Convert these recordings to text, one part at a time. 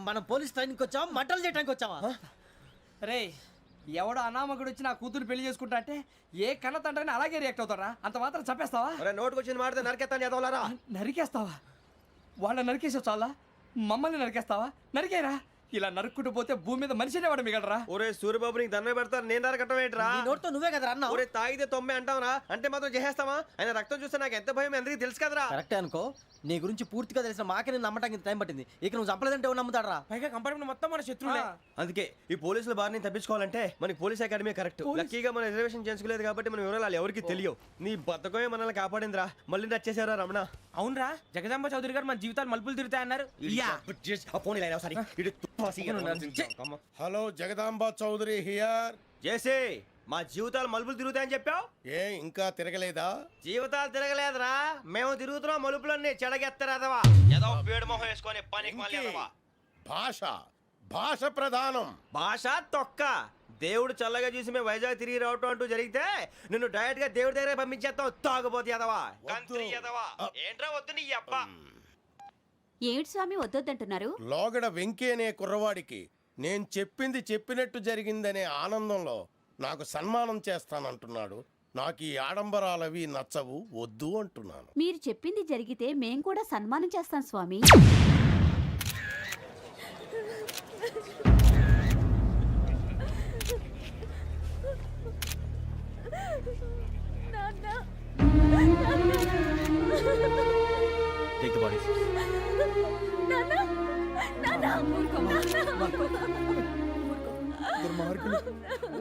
మనం పోలీస్ ట్రైనింగ్కి వచ్చావా మంటలు చేయడానికి వచ్చావా? రే ఎవడో అనామకుడు వచ్చి నా కూతురు పెళ్లి చేసుకుంటా అంటే ఏ కన్న తండ్రిని అలాగే రియాక్ట్ అవుతారా? అంత మాత్రం చంపేస్తావా? నోటుకు వచ్చింది మాడితే నరికేస్తాను చదవాలరా. నరికేస్తావా? వాళ్ళని నరికేసావు చాలా, మమ్మల్ని నరికేస్తావా? నరికేరా. ఇలా నరుక్కుంటూ పోతే భూమి మీద మనిషినే వాడు మిగలరా. ఒరే సూర్యబాబు నీకు దండ పెడతారు, నేను నరకటం ఏంట్రా? నీ నోటితో నువ్వే కదా అన్నా. ఒరే తాగితే తొమ్మే అంటావురా, అంటే మాత్రం చేసేస్తావా? ఆయన రక్తం చూస్తే నాకు ఎంత భయం అందరికీ తెలుసు కదరా. కరెక్టే అనుకో, నీ గురించి పూర్తిగా తెలిసిన మాకే నేను నమ్మటానికి టైం పట్టింది. ఇక నువ్వు చంపలేదంటే ఎవరు నమ్ముతాడరా? పైగా కంపార్ట్మెంట్ మొత్తం మన శత్రువులే. అందుకే ఈ పోలీసుల బారిని తప్పించుకోవాలంటే మనకి పోలీస్ అకాడమీ కరెక్ట్. లక్కీగా మన రిజర్వేషన్ చేసుకోలేదు కాబట్టి మన వివరాలు ఎవరికి తెలియవు. నీ బతకమే మనల్ని కాపాడిందిరా. మళ్ళీ నచ్చేసారా రమణ? అవునరా, జగదాంబ చౌదరి గారు మన జీవితాలు మలుపులు తిరుగుతాయన్నారు. Hello, Jagadamba Chowdary here. చేసే మా జీవితాలు మలుపులు తిరుగుతాయని చెప్పావు. ఏ ఇంకా తిరగలేదా? జీవితాలు తిరగలేదురా, మేము తిరుగుతున్నాం మలుపులన్నీ. చెడగెత్తరాదవా ఏదో పేడు మొహం వేసుకొని పనికి మళ్ళీ భాష భాష ప్రధానం. భాష తొక్క. దేవుడు చల్లగా చూసి మేము వైజాగ్ తిరిగి రావటం అంటూ జరిగితే నిన్ను డైరెక్ట్ గా దేవుడి దగ్గర పంపించేస్తాం. తాగబోతు ఎదవా, కంత్రి ఎదవా. ఏంట్రా వద్దు నీ అబ్బా. ఏమిటి స్వామి వద్దొద్దంటున్నారు? లోగడ వెంకీ అనే కుర్రవాడికి నేను చెప్పింది చెప్పినట్టు జరిగిందనే ఆనందంలో నాకు సన్మానం చేస్తానంటున్నాడు. నాకు ఈ ఆడంబరాలవి నచ్చవు, వద్దు అంటున్నాను. మీరు చెప్పింది జరిగితే మేం కూడా సన్మానం చేస్తాం స్వామి. Take the bodies.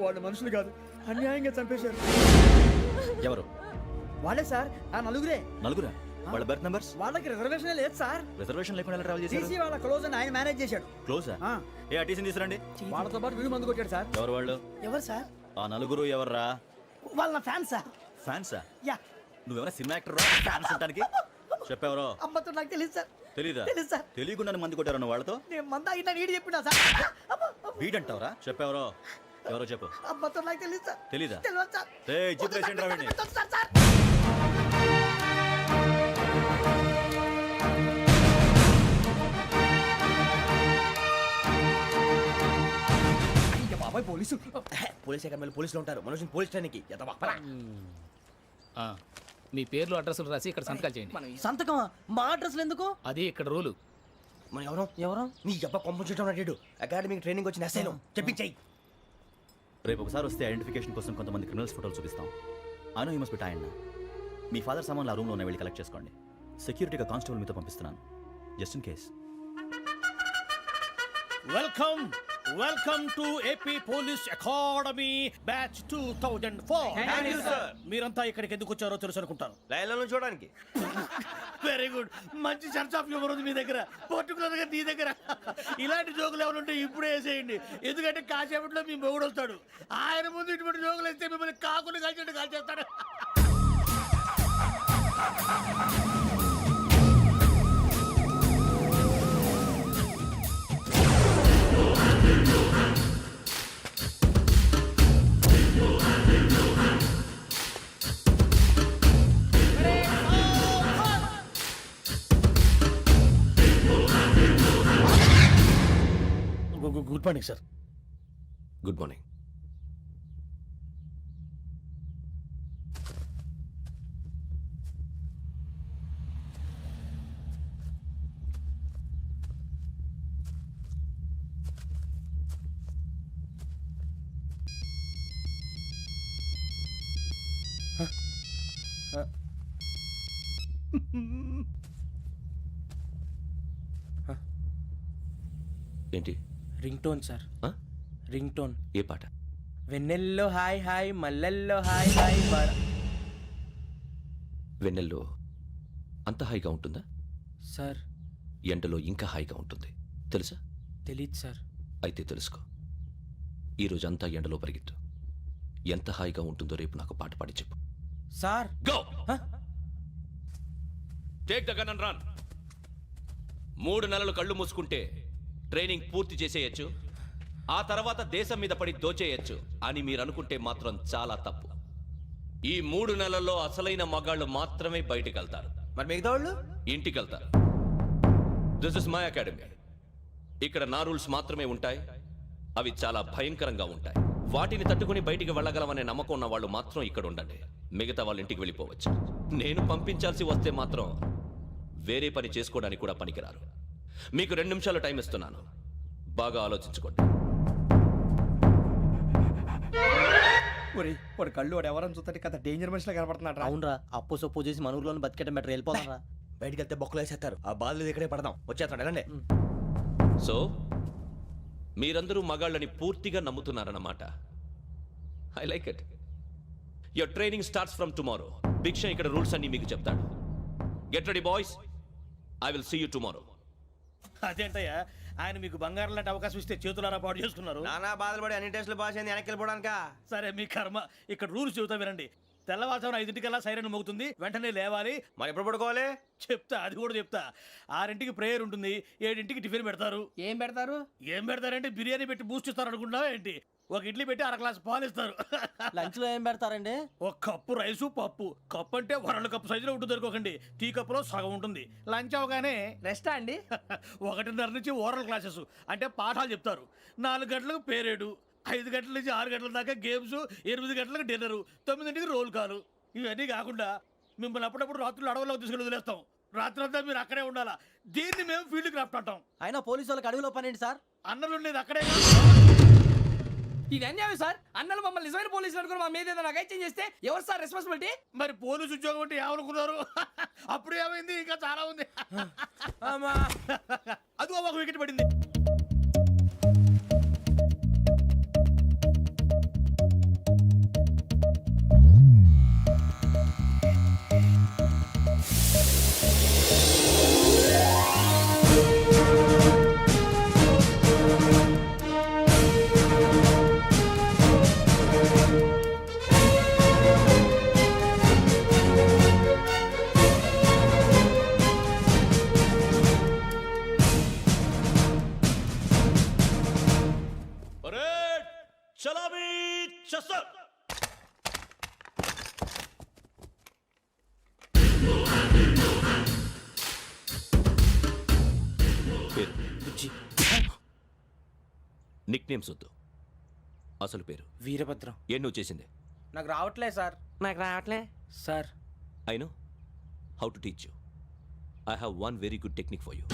వాళ్ళు మనుషులు కాదు, అన్యాయంగా చంపేశారు. ఎవరు? వాళ్ళే సార్, ఆ నలుగురే. నలుగురా? వాళ్ళ బర్త్ నంబర్స్? వాళ్ళకి రిజర్వేషన్ లేదు సార్. రిజర్వేషన్ లేకుండా ఎలా ట్రావెల్ చేశారు? టీసీ వాళ్ళ క్లోజ్ అని ఆయన మేనేజ్ చేశాడు. క్లోజా? ఏ ఆ టీసీని తీసురండి. వాళ్ళతో పాటు వీడు మందు కొట్టాడు సార్. ఎవరు వాళ్ళు? ఎవరు సార్? ఆ నలుగురు ఎవర్రా? వాళ్ళ ఫ్యాన్స్ సార్. ఫ్యాన్సా? యా. నువ్వెవరా సినిమా యాక్టర్ రా ఫ్యాన్స్ అంటానికి? చెప్పావరో? అమ్మతో నాకు తెలియదు సార్. తెలీదా? తెలుసు సార్. తెలియకుండా మంది కొట్టారన్న వాళ్ళతో? నేను మంద అయినా నీడి చెప్పినా సార్. వీడంటావరా? చెప్పావరో? ఎవరో చెప్పు. అమ్మతో నాకు తెలియదు సార్. తెలీదా? తెలియదు సార్. ఏయ్ జీప్ రేసెంట్ రా వీడిని. Sir sir. బాబాయ్ పోలీసు. పోలీస్ అకాడమీలో పోలీసులు ఉంటారు. మనుషులు పోలీస్ ట్రైనింగ్ కి ఎదవా. మీ పేర్లు అడ్రస్లు రాసి ఇక్కడ సంతకాలు చేయండి. సంతకమా? మా అడ్రస్లు ఎందుకు? అది ఇక్కడ రూలు. మనం ఎవరు నీ అబ్బా పంపించడం అన్నాడు. అకాడమిక్ ట్రైనింగ్ వచ్చిన అసైలం చెప్పించాయి. రేపు ఒకసారి వస్తే ఐడెంటిఫికేషన్ కోసం కొంతమంది క్రిమినల్స్ ఫోటోలు చూపిస్తాం. I know you must be tired. Me father సామాన్లు ఆ రూమ్లో ఉన్న వెళ్ళి కలెక్ట్ చేసుకోండి. సెక్యూరిటీగా కానిస్టేబుల్ మీతో పంపిస్తున్నాను, just in case. Welcome to AP police academy batch 2004. మీరంతా ఇక్కడికి ఎందుకు వచ్చారో తెలుసు అనుకుంటాను. లైన్లను చూడడానికి. వెరీ గుడ్, మంచి సెన్స్ ఆఫ్ హ్యూమర్ ఉంది మీ దగ్గర, పర్టికులర్ గా నీ దగ్గర. ఇలాంటి జోకులు ఏమైనా ఉంటే ఇప్పుడే వేసేయండి, ఎందుకంటే కాసేపట్లో మీ మొగుడు వస్తాడు. ఆయన ముందు ఇటువంటి జోకులు వేస్తే మిమ్మల్ని కాకుని కాల్చేట్టు కాల్చేస్తాడు. Good morning sir. Good morning. ఏంటి? Ringtone sir. Ringtone. ఏ పాట? వెన్నెల్లో హాయ్ హాయ్, మల్లెల్లో హాయ్ హాయ్. వెన్నెల్లో అంత హాయిగా ఉంటుందా సార్? ఎండలో ఇంకా హాయిగా ఉంటుంది తెలుసా? తెలీదు సార్. అయితే తెలుసుకో. ఈరోజు అంతా ఎండలో పరిగెత్తు. ఎంత హాయిగా ఉంటుందో రేపు నాకు పాట పాడి చెప్పు. Sir go take the gun and run. 3 నెలలు కళ్ళు మూసుకుంటే ట్రైనింగ్ పూర్తి చేసేయచ్చు, ఆ తర్వాత దేశం మీద పడి దోచేయచ్చు అని మీరు అనుకుంటే మాత్రం చాలా తప్పు. ఈ 3 నెలల్లో అసలైన మగాళ్ళు మాత్రమే బయటికి వెళ్తారు. మరి మిగతా వాళ్ళు ఇంటికి వెళ్తారు. This is my academy. ఇక్కడ నా రూల్స్ మాత్రమే ఉంటాయి. అవి చాలా భయంకరంగా ఉంటాయి. వాటిని తట్టుకుని బయటికి వెళ్ళగలమనే నమ్మకం ఉన్న వాళ్ళు మాత్రం ఇక్కడ ఉండండి. మిగతా వాళ్ళ ఇంటికి వెళ్ళిపోవచ్చు. నేను పంపించాల్సి వస్తే మాత్రం వేరే పని చేసుకోవడానికి కూడా పనికిరారు. మీకు 2 నిమిషాలు టైం ఇస్తున్నాను. బాగా ఆలోచించుకోండి. ఒరేయ్ వాడు కళ్ళు వాడు ఎవరని చూస్తే కదా డేంజర్ మనిషిలో కనపడుతున్నాడు రా. అవునరా, అప్పు సొప్పు చేసి మన ఊర్లో బతికేయడం బెటర్. వెళ్ళిపోతారా? బయటికి వెళ్తే బొక్కలు వేసేస్తారు. ఆ బాధలు ఇక్కడే పడదాం. వచ్చేస్తాడు వెళ్ళండి. సో మీరందరూ మగాళ్ళని పూర్తిగా నమ్ముతున్నారన్నమాట. I like it. Your training starts from tomorrow. Bhiksha ఇక్కడ రూల్స్ అన్ని మీకు చెప్తాడు. Get ready boys. I will see you tomorrow. అదేంటయ్యా, ఆయన మీకు బంగారం లాంటి అవకాశం ఇస్తే చేతులారా పాటు చేసుకున్నారు. నానా బాధలు పడి అన్ని టెస్టులు పాస్ అయింది వెనక్కి వెళ్ళిపోవడానికా? సరే మీ కర్మ. ఇక్కడ రూల్స్ చెబుతా వినండి. తెల్లవారుజామున 5 సైరన్ మోగుతుంది, వెంటనే లేవాలి. మరి ఎప్పుడు పడుకోవాలి? చెప్తా, అది కూడా చెప్తా. 6 ప్రేయర్ ఉంటుంది, 7 టిఫిన్ పెడతారు. ఏం పెడతారు? ఏం పెడతారంటే బిర్యానీ పెట్టి బూస్ట్ ఇస్తారు అనుకుంటున్నావా ఏంటి? ఒక ఇడ్లీ పెట్టి 1 గ్లాస్ పాలు ఇస్తారు. లంచ్ లో ఏం పెడతారండి? ఒక కప్పు రైసు పప్పు. కప్పు అంటే 1 కప్పు సైజులో ఉంటుంది అనుకోకండి. టీ కప్పులో సగం ఉంటుంది. లంచ్ అవగానే రెస్టా అండి? 1:30 నుంచి ఓరల్ క్లాసెస్ అంటే పాఠాలు చెప్తారు. 4 గంటలకు పేరేడు, 5 గంటల నుంచి 6 గంటల దాకా గేమ్స్, 8 గంటలకు డిన్నర్, 9 రోల్ కాలు. ఇవన్నీ కాకుండా మిమ్మల్ని అప్పుడప్పుడు రాత్రులు అడవుల్లో తీసుకెళ్ళి వదిలేస్తాం. రాత్రి అంతా మీరు అక్కడే ఉండాలా. దీన్ని మేము ఫీల్డ్ క్రాఫ్ట్ అంటాం. అయినా పోలీసు వాళ్ళకి అడవిలో పని ఏంటి సార్? అన్నలు ఉండేది అక్కడే. ఇది అన్యాయం సార్. అన్నలు మమ్మల్ని నిజమైన పోలీసులు అనుకుని మా మీద ఏదైనా నగైత్యం చేస్తే ఎవరు సార్ రెస్పాన్సిబిలిటీ? మరి పోలీసు ఉద్యోగం అంటే ఏమనుకున్నారు? అప్పుడు ఏమైంది? ఇంకా చాలా ఉంది. అది ఒక వికెట్ పడింది. పరేడ్ చలామీ చసర్. పేరు నిక్ నేమ్స్ వద్దు. అసలు పేరు వీరభద్రం. ఏం నువ్వు చేసింది? నాకు రావట్లే సార్. నాకు రావట్లే sir. I know how to teach you. I have one very good technique for you.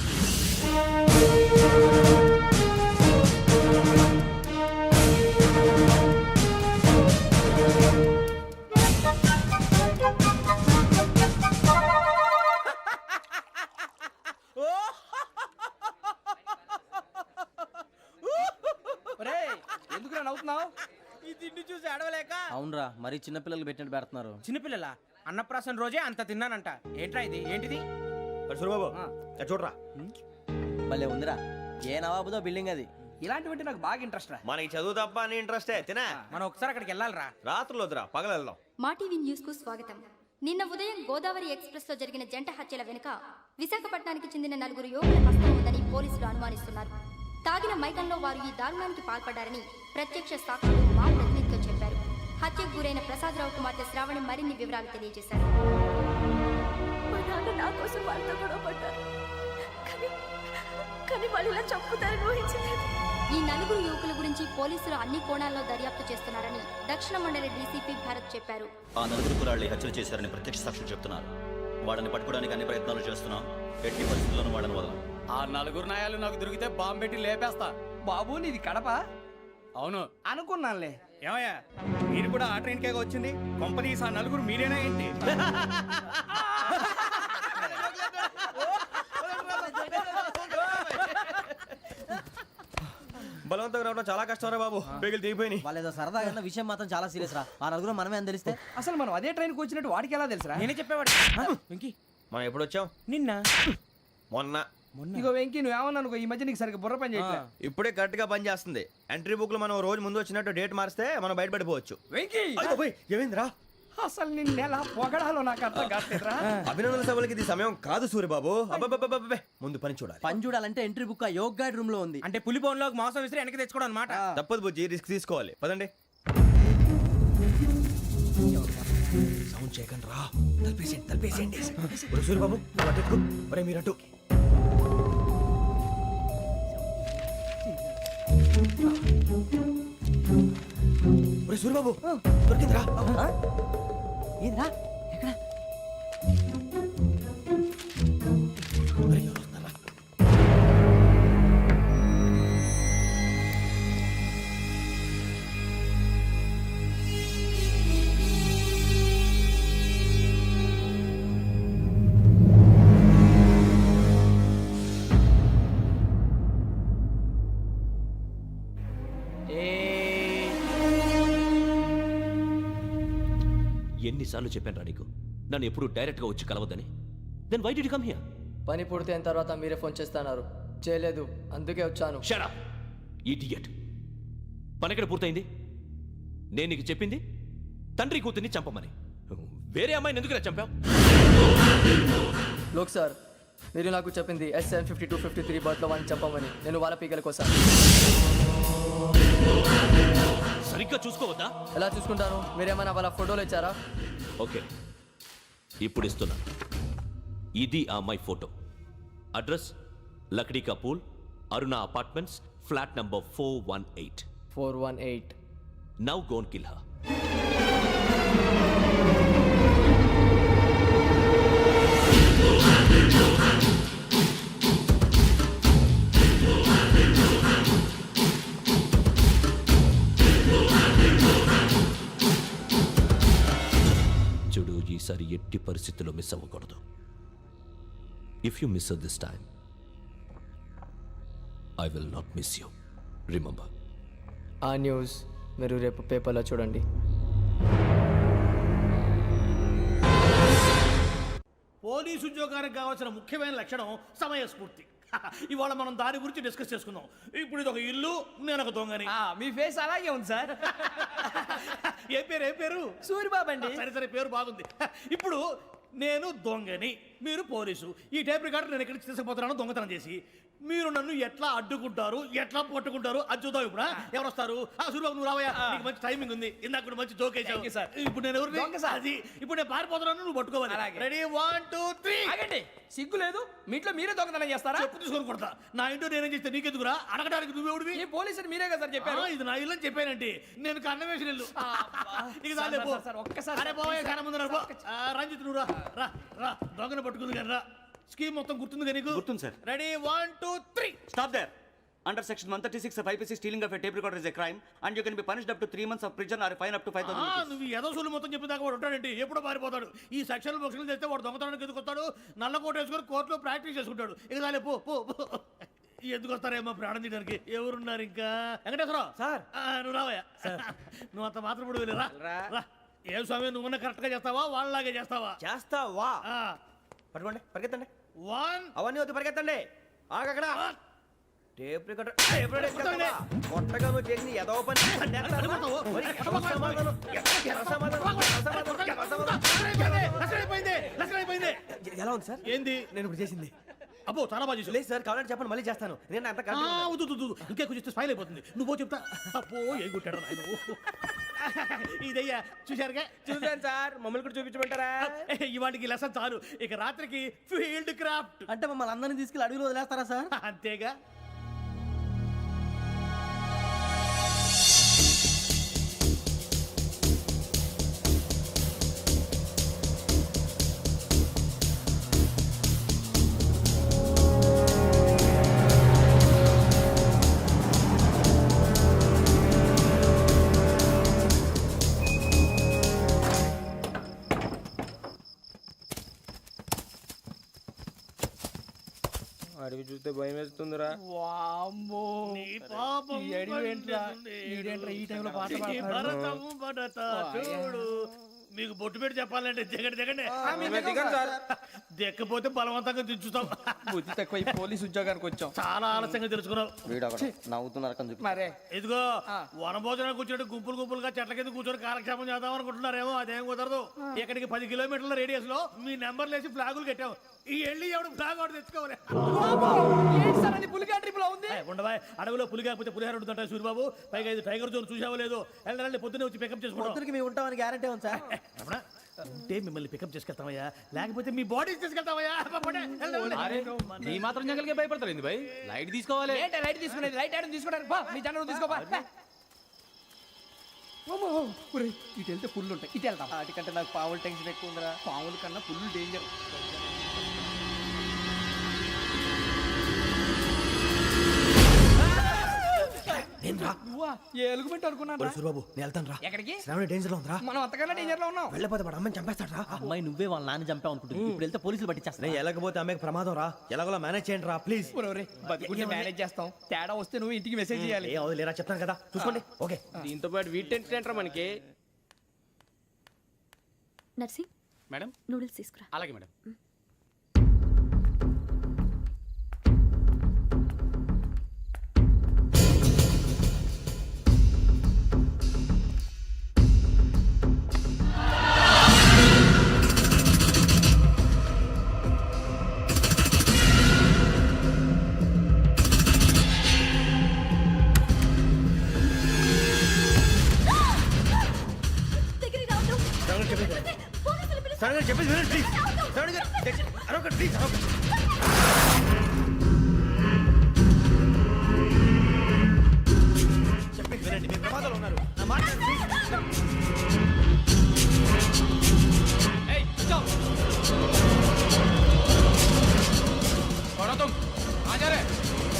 ఎందుకు నవ్వుతున్నావు? ఈ తిండి చూసి అడవలేక. అవునరా, మరి చిన్నపిల్లలు పెట్టినట్టు పెడుతున్నారు. చిన్నపిల్లల అన్నప్రాసన రోజే అంత తిన్నానంట. ఏంట్రా ఇది? ఏంటిది? సూరిబాబు చూడరా. భలే ఉందిరా. ఏ నవాబుదో బిల్డింగ్ అది. ఇలాంటివంటే నాకు బాగా ఇంట్రెస్ట్ రా. మనకి చదువు తప్ప అని ఇంట్రెస్టే. తినా మనం ఒకసారి అక్కడికి వెళ్ళాలిరా. రాత్రులు వద్దురా, పగలు వెళ్దాం. మా టీవీ న్యూస్ కు స్వాగతం. నిన్న ఉదయం గోదావరి ఎక్స్ప్రెస్ లో జరిగిన జంట హత్యల వెనుక విశాఖపట్నానికి చెందిన 4 యువకుల హస్తం ఉందని పోలీసులు అనుమానిస్తున్నారు. తాగిన మైకంలో వారు ఈ దారుణానికి పాల్పడ్డారని ప్రత్యక్ష సాక్షులు మా ప్రతినిధితో చెప్పారు. హత్యకు గురైన ప్రసాదరావు కుమార్తె శ్రావణి మరిన్ని వివరాలు తెలియజేశారు. మా నాన్న నా కోసం వాళ్ళతో గొడవ పడ్డారు. కానీ వాళ్ళు ఇలా చంపుతారని ఊహించలేదు. ఈ 4 యువకుల గురించి పోలీసులు అన్ని కోణాల్లో దర్యాప్తు చేస్తున్నారని దక్షిణ మండలి డీసీపీ భరత్ చెప్పారు. ఆ 4 కురాళ్ళు హత్యలు చేశారని ప్రత్యక్ష సాక్షులు చెప్తున్నారు. వాళ్ళని పట్టుకోవడానికి అన్ని ప్రయత్నాలు చేస్తున్నాం. ఎట్టి పరిస్థితుల్లోనూ వాళ్ళని వదలం. ఆ 4 నాయాలు నాకు దొరికితే బాంబు పెట్టి లేపేస్తా. బాబు నీది కడప? అవును అనుకున్నానులే. ఏమయ్యా, మీరు కూడా ఆ ట్రైన్ కేగా వచ్చింది? కంపెనీస్ ఆ 4 మీరేనా ఏంటి? బలవంతంగా రావడం చాలా కష్టం రా బాబు. బేగులు దిగిపోయినాయి. వాళ్ళేదో సరదాగా అన్న విషయం మాత్రం చాలా సీరియస్ రా. ఆ 4 మనమే అని తెలిస్తే అసలు మనం అదే ట్రైన్కి వచ్చినట్టు వాడికి ఎలా తెలుసురా? నేనే చెప్పేవాడు. వెంకీ మనం ఎప్పుడు వచ్చాం? నిన్న మొన్న. ఇగో వెంకీ నువ్వేమన్నా అనుకో, ఈ మధ్య నీకు సరిగ్గా బుర్ర పని చేయట్లే. ఇప్పుడే కరెక్ట్ గా పని చేస్తుంది. ఎంట్రీ బుక్ లో మనం రోజు ముందు వచ్చినట్టు డేట్ మారిస్తే మనం బయటపడిపోవచ్చు. వెంకీ ఏమైందిరా? అసలు నిన్న ఎలా పొగడాలో నాకు అర్థం కాట్లేదురా. అభినందన సభలకి ఇది సమయం కాదు సూర్యబాబు. అబ్బబ్బబ్బబ్బబ్బే, ముందు పని చూడాలి. పని చూడాలంటే ఎంట్రీ బుక్ ఆ యోగ్ గైడ్ రూమ్ లో ఉంది. అంటే పులి బోన్లోకి మాంసం విసిరి వెనక్కి తెచ్చుకోవడం అనమాట. తప్పదు బుజ్జి, రిస్క్ తీసుకోవాలి. పదండి. సౌండ్ చేయకండి రా. తలపేసేయండి. సూర్యబాబు మీరటు. ఒరే సూరిబాబు దొరికిందిరా. ఏంద్రా ఎక్కడ ఒరే, ఎవరు వస్తున్నారా? ఎన్నిసార్లు చెప్పాను రా నీకు నన్ను ఎప్పుడు డైరెక్ట్గా వచ్చి కలవద్దని. Then why did you come here? పని పూర్తయిన తర్వాత మీరే ఫోన్ చేస్తున్నారు. చేయలేదు, అందుకే వచ్చాను. Shut up idiot. పని ఎక్కడ పూర్తయింది? నేను నీకు చెప్పింది తండ్రి కూతుర్ని చంపమని. వేరే అమ్మాయిని ఎందుకురా చంపావు? లోక్ సార్, మీరు నాకు చెప్పింది SN5253 బర్త్లో వాళ్ళని చెప్పమని. నేను వాళ్ళ పీకల కోసం. సరిగ్గా చూసుకోవద్దా? ఎలా చూసుకుంటాను? మీరేమైనా వాళ్ళ ఫోటోలు ఇచ్చారా? ఓకే, ఇప్పుడు ఇస్తున్నా. ఇది ఆ అమ్మాయి ఫోటో. అడ్రస్ లక్డీ కా pool, Aruna apartments, flat number 418. 418. Now go and kill her. చూడు, ఈసారి ఎట్టి పరిస్థితుల్లో మిస్ అవ్వకూడదు. If you miss this time I will not miss you. Remember. ఆ న్యూస్ మీరు రేపు పేపర్లో చూడండి. పోలీసు ఉద్యోగానికి కావాల్సిన ముఖ్యమైన లక్షణం సమయస్ఫూర్తి. ఇవాళ మనం దాని గురించి డిస్కస్ చేసుకుందాం. ఇప్పుడు ఇది ఒక ఇల్లు, నేను ఒక దొంగని. మీ ఫేస్ అలాగే ఉంది సార్. ఏ పేరు? సూరిబాబు అండి. సరే పేరు బాగుంది. ఇప్పుడు నేను దొంగని, మీరు పోలీసు. ఈ టైప్ రికార్డు నేను ఎక్కడికి తీసుకుపోతున్నాను దొంగతనం చేసి. మీరు నన్ను ఎట్లా అడ్డుకుంటారు, ఎట్లా పట్టుకుంటారు అది చూద్దాం. ఇప్పుడు ఎవరు వస్తారు? సూరిబాబు నువ్వు రావయ్యా, నీకు మంచి టైమింగ్ ఉంది. ఇందాక కూడా మంచి జోక్ వేసావు సార్. ఇప్పుడు నేను ఎవరు? అది ఇప్పుడు నేను పారిపోతున్నాను, నువ్వు పట్టుకోవాలి. రెడీ 1 2 3. ఆగండి, సిగ్గు లేదు? మీ ఇంట్లో మీరే దొంగతనం చేస్తారా? చెప్పు తీసుకొని కొడతా. నా ఇంట్లో నేనేం చేస్తే నీకెందుకురా? అడగడానికి నువ్వెవడివి? ఈ పోలీసులు మీరే కదా సార్ చెప్పారు. ఇది నా ఇల్లు అని చెప్పానంటే నేను కన్నం వేసిన ఇల్లు. ఇక చాలే పో. ఒక్కసారి అరే బాబాయ్ చాలా ముందు రంజిత్ నువ్వు రా దొంగను పట్టుకుంది కానీ రా. స్కీమ్ మొత్తం గుర్తుంది కానీ నీకు? గుర్తుంది sir. Ready 1 2 3. Stop there. Under section 136 of IPC, stealing of a tape recorder is a crime and you can be punished up to 3 months of prison or a fine up to 5,000 rupees. నువ్వు ఏదో సూలు మొత్తం చెప్పేదాకా వాడు ఉంటాడండి. ఎప్పుడో పారిపోతాడు. ఈ సెక్షన్లు బొక్షన్లు చేస్తే వాడు దొంగతనానికి ఎందుకు వస్తాడు? నల్ల కోట వేసుకొని కోర్టులో ప్రాక్టీస్ చేసుకుంటాడు. ఇక చాలే పో. ఎందుకు వస్తారేమో ప్రాణం తీయడానికి. ఎవరున్నారు ఇంకా? వెంకటేశ్వరరావు సార్, నువ్వు రావయ్యా. నువ్వు అంత మాత్రం ఇప్పుడు వెళ్ళి రా. ఏం స్వామి, నువ్వున్న కరెక్ట్ గా చేస్తావా వాళ్ళలాగే చేస్తావా? చేస్తావా? పట్టుకోండి, పరిగెత్తండి. 1 అవన్నీ వద్దు, పరిగెత్తండి. ఆగక్కడ టేప్ రికార్డర్ కొట్టగా నువ్వు చేసింది ఏదో పని. ఎలా ఉంది సార్? ఏంది నేను ఇప్పుడు చేసింది? అబ్బో చాలా బాగా చేసావు. లేదు సార్, కావాలంటే చెప్పండి, మళ్ళీ చేస్తాను. నేను అంత ఇంకే కొంచెం స్మైల్ అయిపోతుంది. నువ్వు చెప్తా. అబ్బో ఏ గుట్టాడు ఆయన. ఇదయ్యా చూశారుగా? చూసాను సార్, మమ్మల్ని కూడా చూపించమంటారా? ఇవాటికి లెసన్ చాలు. ఇక రాత్రికి ఫీల్డ్ క్రాఫ్ట్. అంటే మమ్మల్ని అందరినీ తీసుకెళ్ళి అడవిలో వదిలేస్తారా సార్? అంతేగా. అడవి చూస్తే భయం వేస్తుందిరా. వామ్మో, నీ పాపం ఈ అడవి ఏంట్రా? ఈడేంట్రా ఈ టైంలో పాట పాడుతున్నాడు? భరతము భరత చూడు. మీకు బొట్టు పెట్టి చెప్పాలంటే దిగండి. దిక్కపోతే బలవంతంగా దించుతాం. బుద్ధి తక్కువ, ఈ పోలీస్ ఉద్యోగానికి వచ్చాం. చాలా ఆలస్యంగా తెలుసుకున్నావు. నవ్వుతున్నారు. మరే ఇదిగో వనభోజనానికి కూర్చోటి గుంపులుగా చెట్ల కింద కూర్చొని కాలక్షేపం చేద్దాం అనుకుంటున్నారేమో. అదేం కుదరదు. ఇక్కడికి 10 కిలోమీటర్ల రేడియస్ లో మీ నెంబర్లు వేసి ఫ్లాగులు కట్టాం. ఈ వెళ్ళి ఎవడు ఫ్లాగ్ ఒకటి తెచ్చుకోవాలి. పులిగా ట్రిప్ లో ఉంది. ఉండవా, అడవిలో పులి కాకపోతే పులిహార ఉంటుంటాయి సూరిబాబు. పైగా ఇది టైగర్ జోన్ చూసావో లేదో. వెళ్ళండి, పొద్దున్నే వచ్చి పికప్ చేసుకుంటాం. మేము ఉంటామని గ్యారంటీ ఉంది సార్. ఉంటే మిమ్మల్ని పికప్ చేసుకెళ్తామయ్యా, లేకపోతే మీ బాడీ తీసుకెళ్తామయ్యా. నీ మాత్రం జంగల్కే భయపడతారు ఏంది భయ్? లైట్ తీసుకోవాలి. ఏంటి లైట్ తీసుకునేది? లైట్ ఆడని తీసుకోవడానికి బా, నీ జనం తీసుకోబా. ఇటు వెళ్తే పుల్లు ఉంటాయి, ఇటు వెళ్తాం. వాటికంటే నాకు పావులు టెన్షన్ ఎక్కువ ఉందిరా. పాముల కన్నా పుల్లు డేంజర్. నువ్వా? ఏ ఎలుగుబెట్టి అనుకున్నాను రా. బాబు నేను వెళ్తాను రా. ఎక్కడికి? శ్రావణి డేంజర్ లో ఉందిరా. మనం అంతకన్నా డేంజర్ లో ఉన్నాం. వెళ్ళపోతే వాడు అమ్మని చంపేస్తాడు రా. అమ్మాయి నువ్వే వాళ్ళ నాన్న చంపావు అనుకుంటుంది. ఇప్పుడు వెళ్తే పోలీసులు పట్టించేస్తా. ఎలాగపోతే అమ్మాయికి ప్రమాదం రా. ఎలాగోలా మేనేజ్ చేయండి రా ప్లీజ్. బతుకుంటే మేనేజ్ చేస్తాం. తేడా వస్తే నువ్వు ఇంటికి మెసేజ్ చేయాలి. ఏ లేరా చెప్తాను కదా, చూసుకోండి. ఓకే. దీంతో పాటు వీటి టెంట్ మనకి. నర్సి మేడం నూడిల్స్ తీసుకురా. అలాగే మేడం. దగ్గరికి రావద్దు. పోలీసులు పిలుస్తారు. చెప్పేసి వినండి ప్లీజ్. శ్రావణి గారు అరొకటి ప్లీజ్. చెప్పేసి వినండి, మీరు ప్రమాదాలు ఉన్నారు. నా మాట వినండి, ప్లీజ్. ఏయ్ चुप कौन हो तुम? कहाँ जा रहे?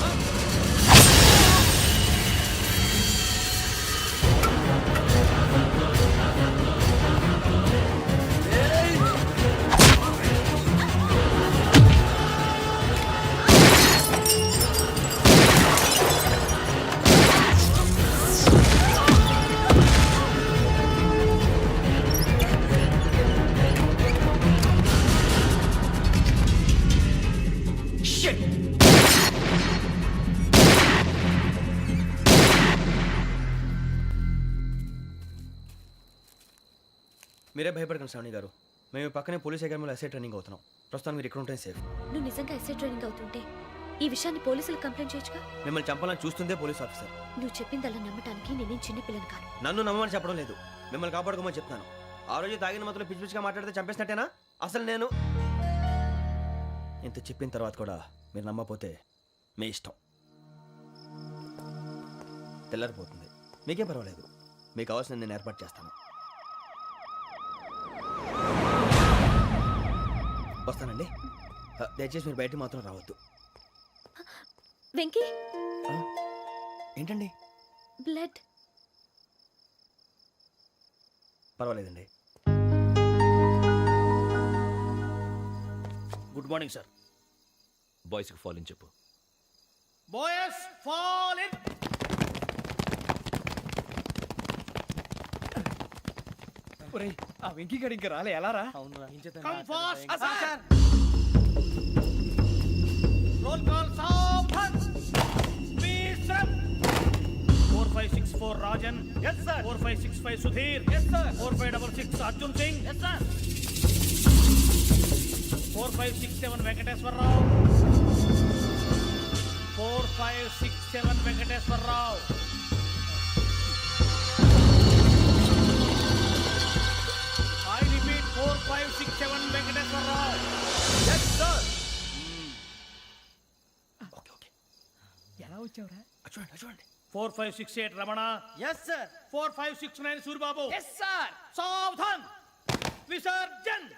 हाँ? మీరే భయపడకండి శ్రావణి గారు. మేము పక్కనే పోలీస్ అకాడమీలో ఎస్ఐ ట్రైనింగ్ అవుతున్నాం. ప్రస్తుతం మీరు ఇక్కడ ఉంటే సేఫ్. నువ్వు నిజంగా ఎస్ఐ ట్రైనింగ్ అవుతుంటే ఈ విషయాన్ని పోలీసులకు కంప్లైంట్ చేయొచ్చుగా. మిమ్మల్ని చంపాలని చూస్తుందే పోలీస్ ఆఫీసర్. నువ్వు చెప్పిందల్లా నమ్మటానికి నేనేం చిన్న పిల్లని కాను. నన్ను నమ్మమని చెప్పడం లేదు, మిమ్మల్ని కాపాడుకోమని చెప్తున్నాను. ఆ రోజు తాగిన మత్తులో పిచ్చి పిచ్చిగా మాట్లాడితే చంపేసినట్టేనా? అసలు నేను ఇంత చెప్పిన తర్వాత కూడా మీరు నమ్మపోతే మీ ఇష్టం. తెల్లారిపోతుంది, మీకేం పర్వాలేదు. మీకు కావాల్సిన నేను ఏర్పాటు చేస్తాను. వస్తానండి. దయచేసి మీరు బయటికి మాత్రం రావద్దు. వెంకీ ఏంటండి? బ్లడ్. పర్వాలేదండి. Good morning sir. బాయ్స్కి ఫాల్ ఇన్ చెప్పు. Boys fall in. ఒరేయ్, ఆ వెంకీ గడి ఇంకా రాలే, ఎలా రా? Come fast sir. Roll call సావధాన్. విశ్రమ్. 4564 Rajan. yes sir. 4565 Sudheer. yes sir. 4566 Arjun Singh. yes sir. 4567 Venkateswara Rao. 4567 Venkateswara Rao. I repeat 4567 Venkateswara Rao. yes sir. Okay okay, ఎలా వచ్చావురా? చూడండి చూడండి. 4568 Ramana. Yes sir. 4569 Suribabu. Yes sir. సావధాన్. విసర్జన్.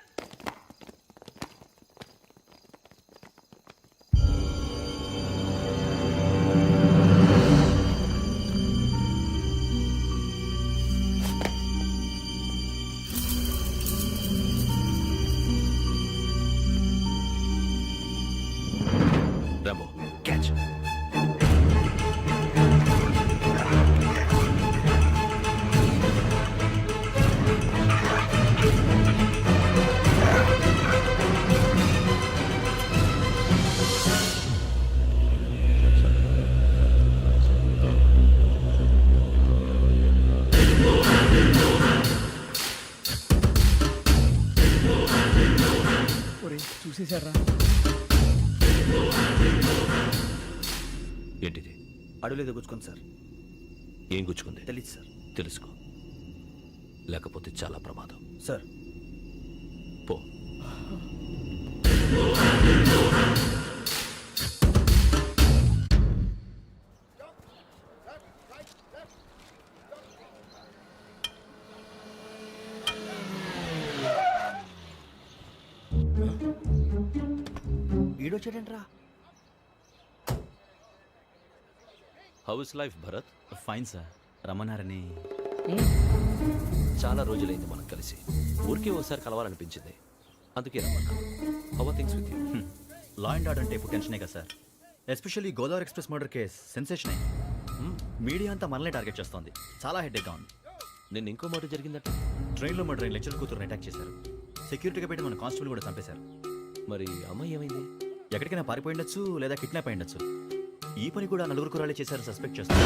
Rambo catch. ఒరేయ్, చూసేశారా? ఏంటిది? అడవిలో గుచ్చుకోండి సార్. ఏం గుచ్చుకుంది? తెలీదు సార్. తెలుసుకో, లేకపోతే చాలా ప్రమాదం. సార్ వచ్చాడంట్రా. How is life Bharat? Fine sir, రమ్మన్నారని. చాలా రోజులైంది మనం కలిసి. ఊరికే ఒకసారి కలవాలనిపించింది, అందుకే రమ్మన్నా. How are things with you? Law and order అంటే ఇప్పుడు టెన్షనే కదా sir. Especially Godavari express murder case sensation అయింది. మీడియా అంతా మనల్ని టార్గెట్ చేస్తోంది. చాలా హెడ్ఏక్గా ఉంది. నిన్న ఇంకో మాట జరిగిందట. ట్రైన్లో మా ట్రైన్ లెక్చర్ కూతురుని అటాక్ చేశారు. సెక్యూరిటీగా పెట్టి మన కానిస్టేబుల్ కూడా చంపేశారు. మరి అమ్మాయి ఏమైంది? ఎక్కడికైనా పారిపోయి ఉండొచ్చు, లేదా కిడ్నాప్ అయి ఉండొచ్చు. ఈ పని కూడా నలుగురు కురాలే చేశారు సస్పెక్ట్ చేస్తారు.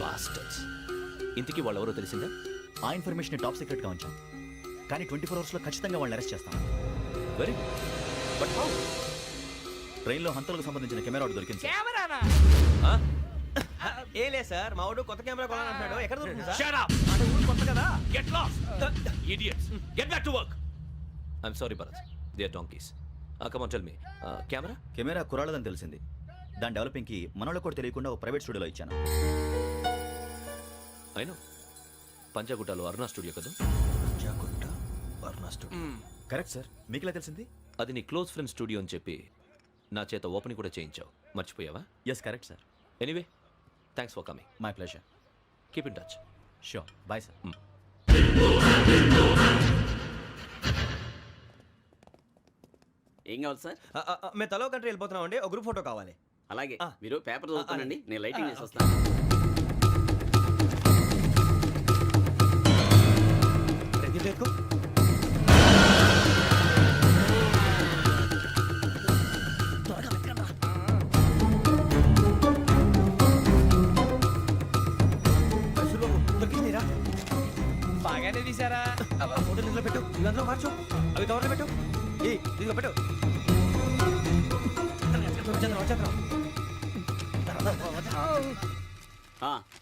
బాస్టర్స్. ఇంతకీ వాళ్ళు ఎవరో తెలిసిందా? ఆ ఇన్ఫర్మేషన్ టాప్ సీక్రెట్గా ఉంచాం, కానీ 24 అవర్స్లో ఖచ్చితంగా వాళ్ళని అరెస్ట్ చేస్తాం. Very but how? ట్రైన్లో హంతలకు సంబంధించిన కెమెరా ఒకటి దొరికింది సార్. కెమెరానా? ఏలే సార్, మా వాడు కొత్త కెమెరా కొనాలంటున్నాడు. ఎక్కడ దొరుకుతుంది సార్? Shut up! అంటే ఊరు కొత్త కదా. Get lost! Idiots! Get back to work! I'm sorry, Bharat. They are donkeys. Come on, tell me. Camera? Camera కురాలదని తెలిసింది. దాని డెవలపింగ్కి మనోళ్ళకు కూడా తెలియకుండా ఒక ప్రైవేట్ స్టూడియోలో ఇచ్చాను. I know. పంజాగుట్టలో అరుణా స్టూడియో కదా? జాగుట్ట వర్ణ స్టూడియో. Correct sir. మీకు ఎలా తెలిసింది? అది నీ క్లోజ్ ఫ్రెండ్ స్టూడియో అని చెప్పి నా చేత ఓపెనింగ్ కూడా చేయించావు. మర్చిపోయావా? Yes correct sir. Anyway, thanks for coming. My pleasure. Keep in touch. Sure. Bye sir. ఏం కావాలి సార్? మేము తలో కంట్రీ వెళ్ళిపోతున్నాం అండి. ఒక గ్రూప్ ఫోటో కావాలి. అలాగే, ఆ. మీరు పేపర్ చదువుతానండి, అలాగే. నేను లైటింగ్ చేసి వస్తాను. రెడీ చేసుకో. బాగానే తీసారా? ఫోటో ఇందులో పెట్టు, ఇవి అందులో మార్చు, అవి కవర్లో పెట్టు. ఇదిగో పెట్టు. వచ్చేద్దాం.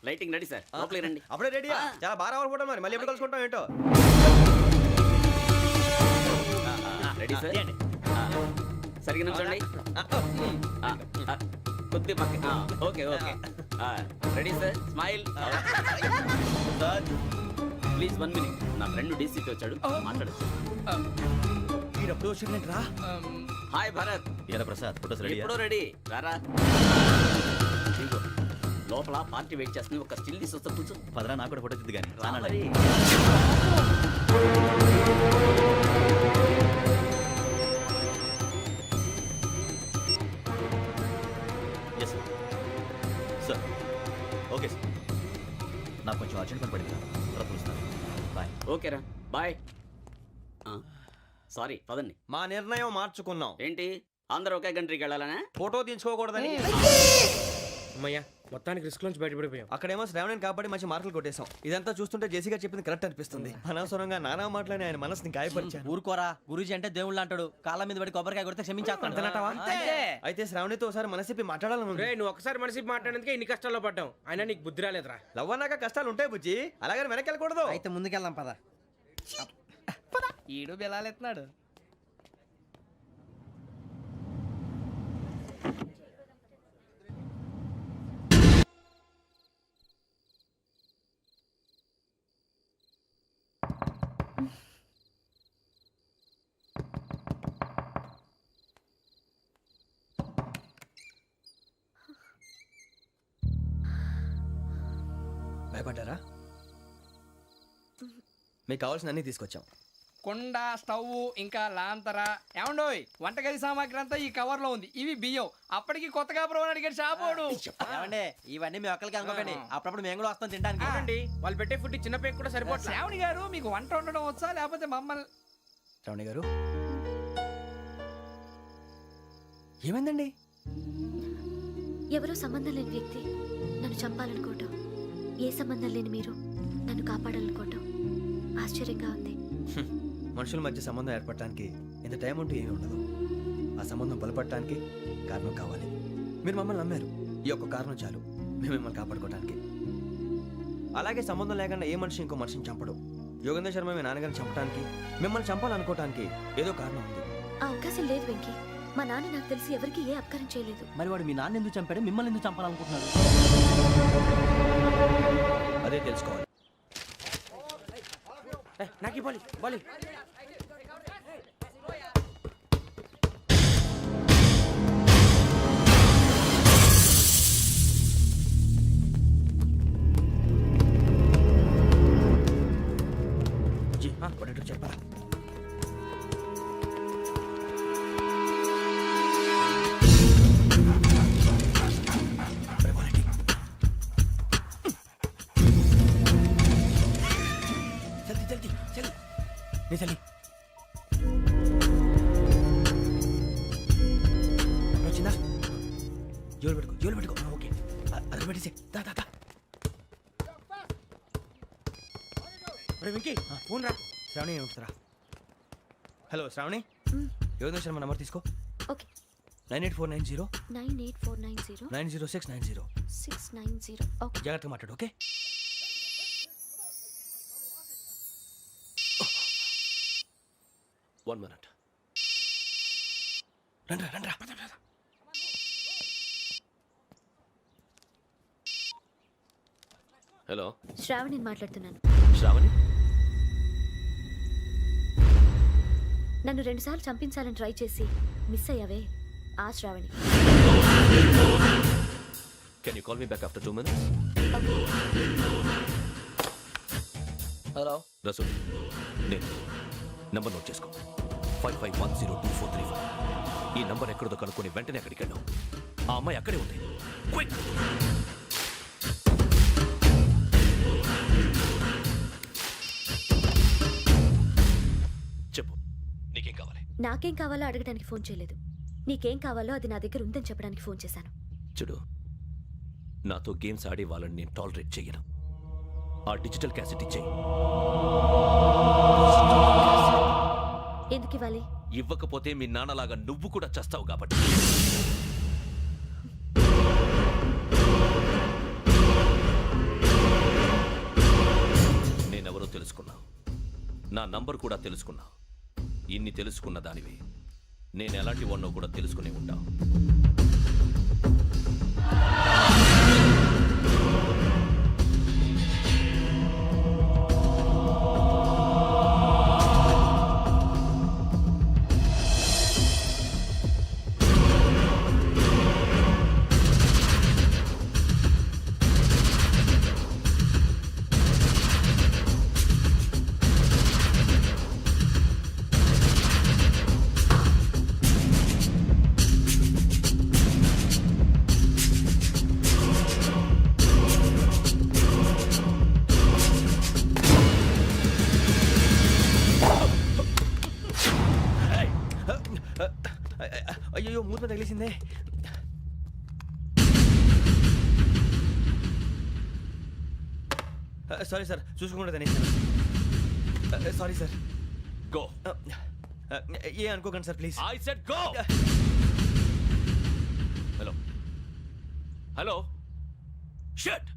లైటింగ్ రెడీ సార్, లోపలికి రండి. అప్పుడే రెడీ. చాలా బాగా రావాలి ఫోటో. మరి మళ్ళీ ఎప్పుడు కలుసుకుంటాం ఏంటో. Ready sir. సరిగ్గా నుంచోండి. కొద్ది పక్క. Okay okay. Ready sir. Smile. Please 1 minute. నా ఫ్రెండ్ డీసీపీ వచ్చాడు, మాట్లాడచ్చు. ఈడప్పుడు వచ్చిందంటరా. హాయ్ భరత్. ఇలా ప్రసాద్ ఫోటోస్ రెడీ. ఎప్పుడో రెడీ. రారా. ఇదిగో, లోపల పార్టీ వెయిట్ చేస్తుంది. ఒక స్టిల్ తీసి వస్తా, కూర్చో. పదరా, నాకు కూడా ఫోటో తిద్దు కానీ. రా మరి. Yes sir. Sir okay sir. నాకు కొంచెం అర్జెంట్ పని పడింది, తర్వాత చూస్తాను. బాయ్. ఓకేరా, బాయ్. సారీ, పదండి. మా నిర్ణయం మార్చుకున్నాం. ఏంటి, అందరూ ఒకే కంట్రీకి వెళ్ళాలనే? ఫోటో తీసుకోకూడదని. అమ్మయ్యా, మొత్తానికి రిస్క్ నుంచి బయటపడిపోయాం. అక్కడేమో శ్రావణిని కాబట్టి మంచి మార్కులు కొట్టేశాం. ఇదంతా చూస్తుంటే జేసీగా చెప్పింది కరెక్ట్ అనిపిస్తుంది. అనవసరంగా నానా మాటలని ఆయన మనసుని గాయపరిచాను. ఊరుకోరా, గురూజీ అంటే దేవుళ్ళు అంటాడు. కాళ్ళ మీద పడి కొబ్బరికాయ కొడితే క్షమించేస్తాను. అయితే శ్రావణితో ఒకసారి మనసిప్పి మాట్లాడాలను. రే, నువ్వు ఒకసారి మనిషి మాట్లాడేందుకే ఇన్ని కష్టాల్లో పడ్డాం. అయినా నీకు బుద్ధి రాలేదురా. లవ్ అన్నాక కష్టాలు ఉంటాయి బుజ్జి, అలాగని వెనక్కి వెళ్ళకూడదు. అయితే ముందుకెళ్దాం పద. ఈడు బెలాలెత్తున్నాడు. భయపడ్డారా? మీకు కావాల్సిన అన్ని తీసుకొచ్చాం. కుండ, స్టవ్, ఇంకా లాంతర. ఏమండోయ్, వంటగది సామాగ్రి అంతా ఈ కవర్ లో ఉంది. ఇవి బియ్యం. అప్పటికి కొత్తగా బ్రౌన్ అడిగాడు షాపోడు. ఏమండి, ఇవన్నీ మీ ఒక్కరికి అనుకోకండి. అప్పుడప్పుడు మేము కూడా వస్తాం తినడానికి. చూడండి, వాళ్ళు పెట్టే ఫుడ్ చిన్న పేక్ కూడా సరిపోతుంది. శ్రావణి గారు, మీకు వంట వండడం వచ్చా, లేకపోతే మమ్మల్ని? శ్రావణి గారు, ఏమైందండి? ఎవరో సంబంధం లేని వ్యక్తి నన్ను చంపాలనుకోవటం, ఏ సంబంధం లేని మీరు నన్ను కాపాడాలనుకోవటం ఆశ్చర్యంగా ఉంది. మనుషుల మధ్య సంబంధం ఏర్పడటానికి ఇంత టైం ఉంటూ ఏమీ ఉండదు. ఆ సంబంధం బలపడటానికి కారణం కావాలి. మీరు మమ్మల్ని నమ్మారు, ఈ ఒక్క కారణం చాలు మేము మిమ్మల్ని కాపాడుకోవడానికి. అలాగే సంబంధం లేకుండా ఏ మనిషి ఇంకో మనిషిని చంపడు. యోగేంద్ర శర్మ మీ నాన్నగారిని చంపడానికి, మిమ్మల్ని చంపాలనుకోవటానికి ఏదో కారణం ఉంది. ఆ అవకాశం లేదు వెంకీ. మా నాన్న నాకు తెలిసి ఎవరికి ఏ అపకారం చేయలేదు. మరి వాడు మీ నాన్న ఎందుకు చంపాడు, మిమ్మల్ని ఎందుకు చంపాలనుకుంటున్నాడు? అదే తెలుసుకోవాలి. నాకు బాలి బాలి. జోలు పెట్టుకో ఓకే అది పెట్టేసి దా దా దా వెంకీ ఫోన్ రా. శ్రావణి ఉంటుందిరా. హలో శ్రావణి, యోగ నిమిషం మన నెంబర్ తీసుకో. ఓకే 98490 98490 90690. 690. ఓకే జాగ్రత్తగా మాట్లాడు ఓకే. One minute. రండ్రా రండ్రా. హలో శ్రావణిని మాట్లాడుతున్నాను. శ్రావణి, నన్ను 2 సార్లు చంపించాలని ట్రై చేసి మిస్ అయ్యావే, ఆ Shravani. Can you call me back after 2 minutes? Hello Rasool, నేను నంబర్ నోట్ చేసుకో. 55102435. ఈ నంబర్ ఎక్కడదో కనుక్కొని వెంటనే అక్కడికి వెళ్ళాం. ఆ అమ్మాయి అక్కడే ఉంది. క్విక్. చెప్పు, నీకేం కావాలి? నాకేం కావాలో అడగడానికి ఫోన్ చేయలేదు. నీకేం కావాలో అది నా దగ్గర ఉందని చెప్పడానికి ఫోన్ చేశాను. చూడు, నాతో గేమ్స్ ఆడే వాళ్ళని నేను టాలరేట్ చెయ్యను. ఆ డిజిటల్ క్యాసెట్ ఇచ్చేయి. ఎందుకు ఇవ్వాలి? ఇవ్వకపోతే మీ నాన్నలాగా నువ్వు కూడా చస్తావు కాబట్టి. నేనెవరో తెలుసుకున్నా, నా నంబర్ కూడా తెలుసుకున్నా. ఇన్ని తెలుసుకున్న దానివి నేను ఎలాంటి వాడినో కూడా తెలుసుకునే ఉంటావు. అయ్యో మూత తగిలేసిందే. సారీ సార్, చూసుకోకుండా తినేసాను. Sorry sir. గో. ఏ అనుకోకండి sir please. I said go. Hello hello, shut.